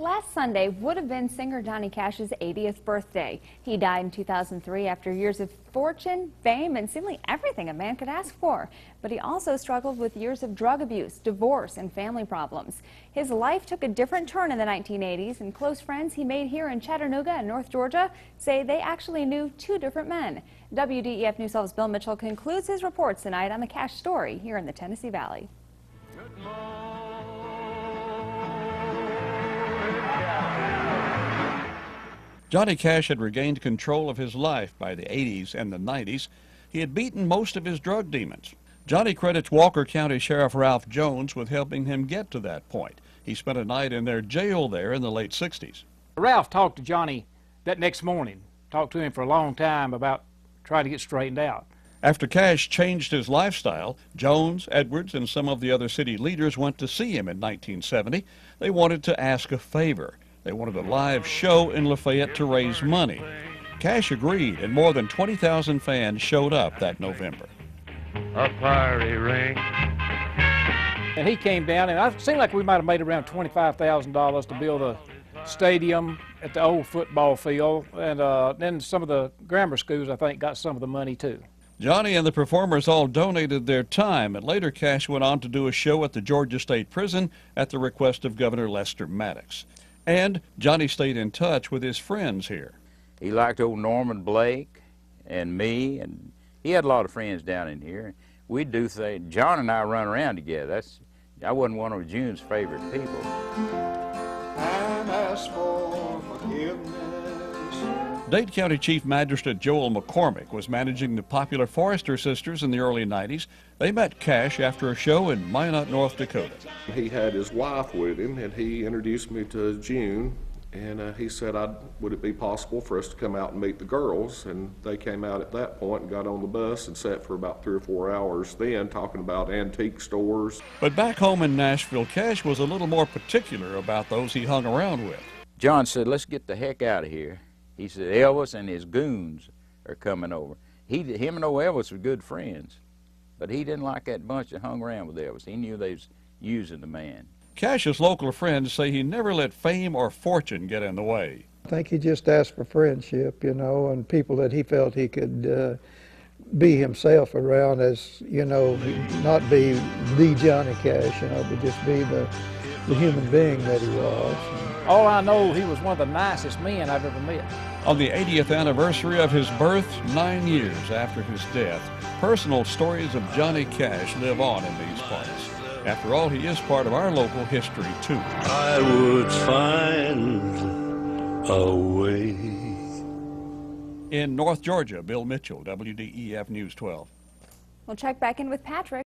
Last Sunday would have been singer Johnny Cash's 80th birthday. He died in 2003 after years of fortune, fame, and seemingly everything a man could ask for. But he also struggled with years of drug abuse, divorce, and family problems. His life took a different turn in the 1980s, and close friends he made here in Chattanooga and North Georgia say they actually knew two different men. WDEF News 12's Bill Mitchell concludes his reports tonight on the Cash story here in the Tennessee Valley. Johnny Cash had regained control of his life by the 80s and the 90s. He had beaten most of his drug demons. Johnny credits Walker County Sheriff Ralph Jones with helping him get to that point. He spent a night in their jail there in the late 60s. Ralph talked to Johnny that next morning, talked to him for a long time about trying to get straightened out. After Cash changed his lifestyle, Jones, Edwards, and some of the other city leaders went to see him in 1970. They wanted to ask a favor. They wanted a live show in Lafayette to raise money. Cash agreed, and more than 20,000 fans showed up that November. A fiery ring. And he came down, and it seemed like we might have made around $25,000 to build a stadium at the old football field, and then some of the grammar schools, I think, got some of the money too. Johnny and the performers all donated their time, and later Cash went on to do a show at the Georgia State Prison at the request of Governor Lester Maddox. And Johnny stayed in touch with his friends here. He liked old Norman Blake and me, and he had a lot of friends down in here. We'd do things. John and I run around together. I wasn't one of June's favorite people. And ask for forgiveness. Dade County Chief Magistrate Joel McCormick was managing the popular Forrester Sisters in the early 90s. They met Cash after a show in Minot, North Dakota. He had his wife with him, and he introduced me to June, and he said, would it be possible for us to come out and meet the girls? And they came out at that point and got on the bus and sat for about 3 or 4 hours then talking about antique stores. But back home in Nashville, Cash was a little more particular about those he hung around with. John said, let's get the heck out of here. He said, Elvis and his goons are coming over. Him and old Elvis were good friends, but he didn't like that bunch that hung around with Elvis. He knew they was using the man. Cash's local friends say he never let fame or fortune get in the way. I think he just asked for friendship, you know, and people that he felt he could be himself around, as, you know, not be the Johnny Cash, you know, but just be the human being that he was. All I know, he was one of the nicest men I've ever met. On the 80th anniversary of his birth, 9 years after his death, personal stories of Johnny Cash live on in these parts. After all, he is part of our local history, too. I would find a way. In North Georgia, Bill Mitchell, WDEF News 12. We'll check back in with Patrick.